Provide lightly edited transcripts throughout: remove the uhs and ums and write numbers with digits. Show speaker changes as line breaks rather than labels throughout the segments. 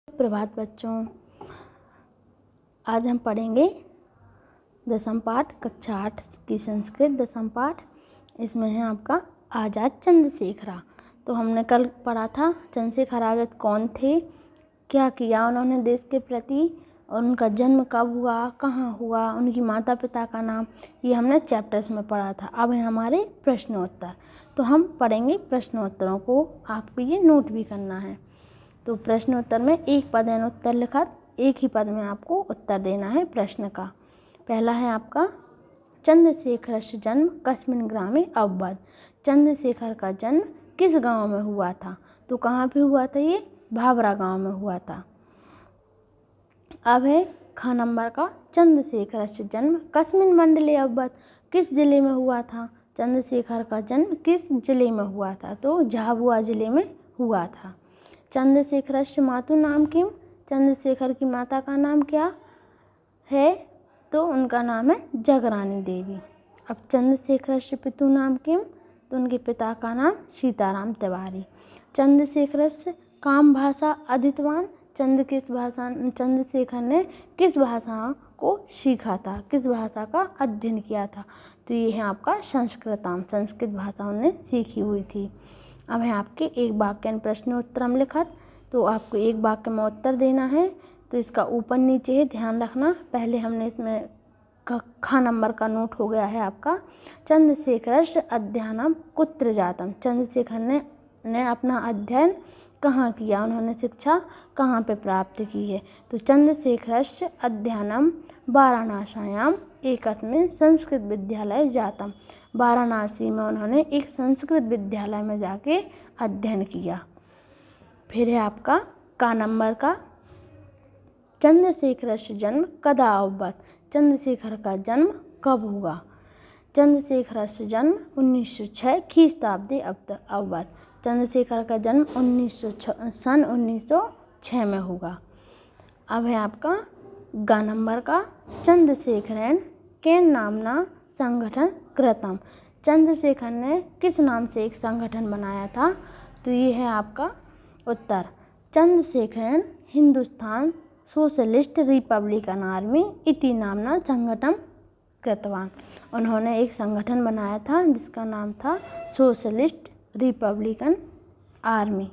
प्रभात बच्चों, आज हम पढ़ेंगे दसम पाठ कक्षा 8 की संस्कृत दसम पाठ। इसमें है आपका आज़ाद चंद्रशेखर। तो हमने कल पढ़ा था चंद्रशेखर आज़ाद कौन थे, क्या किया उन्होंने देश के प्रति, और उनका जन्म कब हुआ, कहाँ हुआ, उनकी माता पिता का नाम, ये हमने चैप्टर्स में पढ़ा था। अब है हमारे प्रश्नोत्तर। तो हम पढ़ेंगे प्रश्नोत्तरों को, आपको ये नोट भी करना है। तो प्रश्नोत्तर में एक पद एन उत्तर लिखा, एक ही पद में आपको उत्तर देना है प्रश्न का। पहला है आपका चंद्रशेखरस्य जन्म कस्मिन् ग्रामे अभवत्। चंद्रशेखर का जन्म किस गांव में हुआ था? तो कहाँ पे हुआ था? ये भाभरा गांव में हुआ था। अब है ख नंबर का चंद्रशेखरस्य जन्म कस्मिन् मंडले अभवत्। किस जिले में हुआ था? चंद्रशेखर का जन्म किस जिले में हुआ था? तो झाबुआ जिले में हुआ था। चंद्रशेखरस्य मातु नाम किम? चंद्रशेखर की माता का नाम क्या है? तो उनका नाम है जगरानी देवी। अब चंद्रशेखरस्य पितु नाम किम? तो उनके पिता का नाम सीताराम तिवारी। चंद्रशेखरस्य काम भाषा अधीतवान। चंद्रशेखर ने किस भाषा को सीखा था, किस भाषा का अध्ययन किया था? तो ये है आपका संस्कृतम, संस्कृत भाषा उन्होंने सीखी हुई थी। अब है आपके एक वाक्य प्रश्नोत्तरम लिखत। तो आपको एक वाक्य में उत्तर देना है। तो इसका ऊपर नीचे है, ध्यान रखना। पहले हमने इसमें ख नंबर का नोट हो गया है आपका चंद्रशेखरस्य अध्ययनम कुत्र जातम। चंद्रशेखर ने अपना अध्ययन कहाँ किया, उन्होंने शिक्षा कहाँ पे प्राप्त की है? तो चंद्रशेखरस्य अध्ययनम वाराणस्याम एकस्मिन् संस्कृत विद्यालय जातम। वाराणसी में उन्होंने एक संस्कृत विद्यालय में जाके अध्ययन किया। फिर है आपका का नंबर का चंद्रशेखरस्य जन्म कदा अभवत्। चंद्रशेखर का जन्म कब हुआ? चंद्रशेखरस्य जन्म 1906 ख्रीस्ताब्दी अभवत्। चंद्रशेखर का जन्म 1906 में होगा। अब है आपका ग नंबर का चंद्रशेखरेण केन नामना संगठन कृतम। चंद्रशेखर ने किस नाम से एक संगठन बनाया था? तो ये है आपका उत्तर चंद्रशेखरेण हिंदुस्तान सोशलिस्ट रिपब्लिकन आर्मी इति नामना संगठन कृतवान। उन्होंने एक संगठन बनाया था जिसका नाम था सोशलिस्ट रिपब्लिकन आर्मी।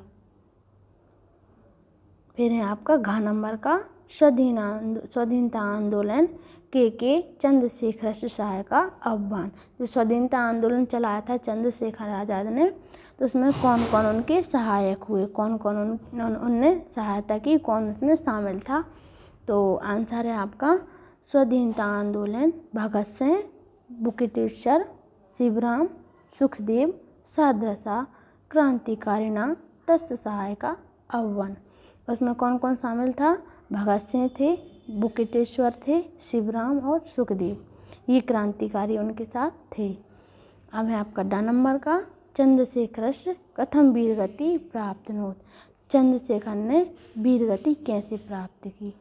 फिर है आपका घ नंबर का स्वाधीनता आंदोलन के चंद्रशेखर सहायका आह्वान। जो स्वाधीनता आंदोलन चलाया था चंद्रशेखर आज़ाद ने, तो उसमें कौन कौन उनके सहायक हुए, कौन कौन उनने सहायता की, कौन उसमें शामिल था? तो आंसर है आपका स्वाधीनता आंदोलन भगत सिंह, बुकिटेश्वर, शिवराम, सुखदेव, सादरसा, क्रांतिकारिणा तस्य सहायका आह्वान। उसमें कौन कौन शामिल था? भगत सिंह थे, बुकिटेश्वर थे, शिवराम और सुखदेव। ये क्रांतिकारी उनके साथ थे। अब है आपका ड नंबर का चंद्रशेखरस्य कथम वीरगति प्राप्तनोत। चंद्रशेखर ने वीरगति कैसे प्राप्त की?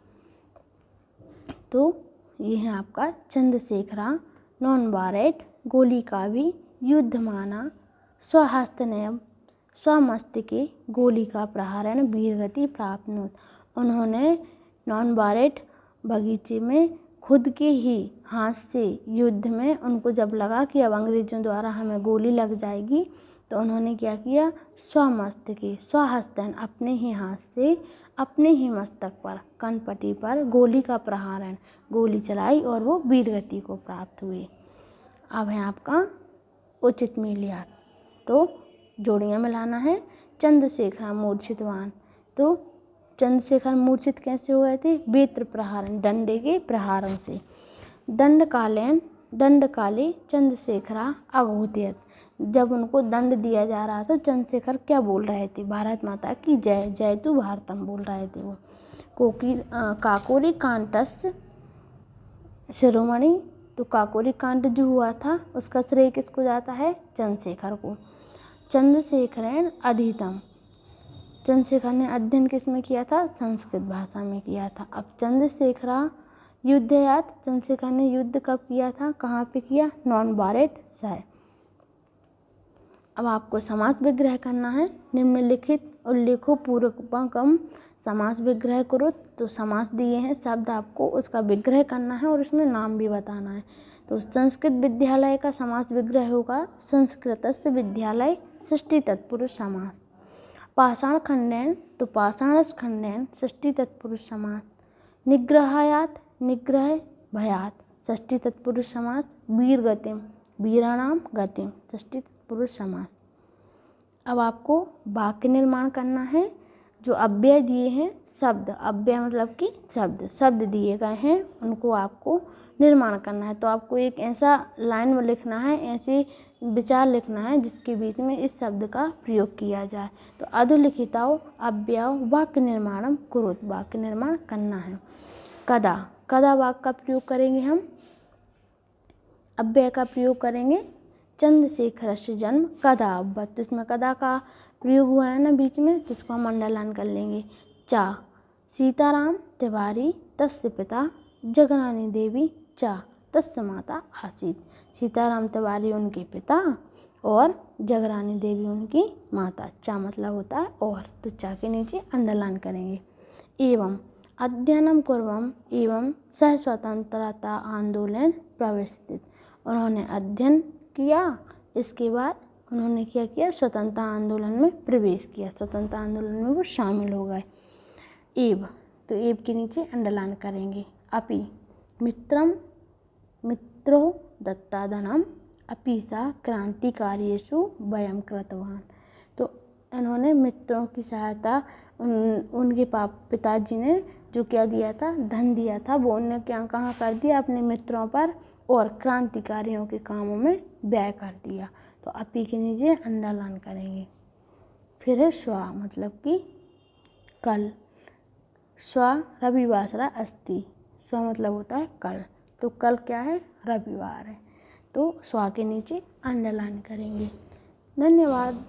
तो ये है आपका चंद्रशेखरा नॉन वारेट गोली का भी युद्धमाना स्वहस्तनैव स्वमस्तके गोली का प्रहारण वीरगति प्राप्तनोत। उन्होंने नॉन वारेट बगीचे में खुद के ही हाथ से युद्ध में उनको जब लगा कि अब अंग्रेजों द्वारा हमें गोली लग जाएगी, तो उन्होंने क्या किया? स्वमस्तके स्वहस्तन अपने ही हाथ से अपने ही मस्तक पर कनपटी पर गोली का प्रहारण, गोली चलाई और वो वीरगति को प्राप्त हुए। अब है आपका उचित मिलिया। तो जोड़ियाँ मिलाना है। चंद्रशेखर मूर्छितवान। तो चंद्रशेखर मूर्छित कैसे हुए थे? बेत्र प्रहारण, डंडे के प्रहारण से। दंडकाले चंद्रशेखरा अघोषयत्। जब उनको दंड दिया जा रहा था, चंद्रशेखर क्या बोल रहे थे? भारत माता की जय, जय तु भारतम बोल रहे थे वो। काकोरी कांटस्य शिरोमणि। तो काकोरी कांड जो हुआ था उसका श्रेय किसको जाता है? चंद्रशेखर को। चंद्रशेखरेण अधीतम। चंद्रशेखर ने अध्ययन किस में किया था? संस्कृत भाषा में किया था। अब चंद्रशेखरा युद्धयात। चंद्रशेखर ने युद्ध कब किया था, कहाँ पे किया? नॉन वारेट सह। अब आपको समास विग्रह करना है। निम्नलिखित उल्लेखो पूर्वकम समास विग्रह करो। तो समास दिए हैं, शब्द आपको उसका विग्रह करना है और उसमें नाम भी बताना है। तो संस्कृत विद्यालय का समास विग्रह होगा संस्कृतस्य विद्यालय, षष्ठी तत्पुरुष समास। पाषाण खंडन, तो पाषाणस्य खंडन, षष्ठी तत्पुरुष समास। निग्रहायात, निग्रह भयात, षष्ठी तत्पुरुष समास। वीर गतिम, वीराणाम गतिम, षष्ठी तत्पुरुष समास। अब आपको वाक्य निर्माण करना है। जो अव्यय दिए हैं, शब्द, अव्यय मतलब कि शब्द दिए गए हैं, उनको आपको निर्माण करना है। तो आपको एक ऐसा लाइन में लिखना है, ऐसे विचार लिखना है जिसके बीच में इस शब्द का प्रयोग किया जाए। तो अधोलिखिताओ अव्ययो वाक्य निर्माणम कुरुत, वाक्य निर्माण करना है। कदा, कदा वाक्य का प्रयोग करेंगे हम, अव्यय का प्रयोग करेंगे। चंद्रशेखर से जन्म कदा अभवत, तो इसमें कदा का प्रयोग हुआ है ना बीच में, तो इसको हम अंडरलाइन कर लेंगे। चा, सीताराम तिवारी तस्य पिता जगरानी देवी चा तस्य माता आसीत। सीताराम तिवारी उनके पिता और जगरानी देवी उनकी माता। चा मतलब होता है और, तो चा के नीचे अंडरलाइन करेंगे। एवं अध्ययनम कुर्वम एवं सह स्वतंत्रता आंदोलन प्रविष्टित, उन्होंने अध्ययन किया, इसके बाद उन्होंने क्या किया, स्वतंत्रता आंदोलन में प्रवेश किया, स्वतंत्रता आंदोलन में वो शामिल हो गए। एव, तो एव के नीचे अंडरलाइन करेंगे। अपि मित्रो दत्ताधनम अपि सा क्रांतिकार्येषु वयं कृतवान। तो इन्होंने मित्रों की सहायता, उनके पिताजी ने जो क्या दिया था, धन दिया था, वो उन्होंने क्या कहाँ कर दिया, अपने मित्रों पर और क्रांतिकारियों के कामों में व्यय कर दिया। तो अपी के नीचे अंडरलाइन करेंगे। फिर है स्व, मतलब कि कल। स्व रविवासरा अस्ति, स्व मतलब होता है कल, तो कल क्या है, रविवार है, तो स्व के नीचे अंडरलाइन करेंगे। धन्यवाद।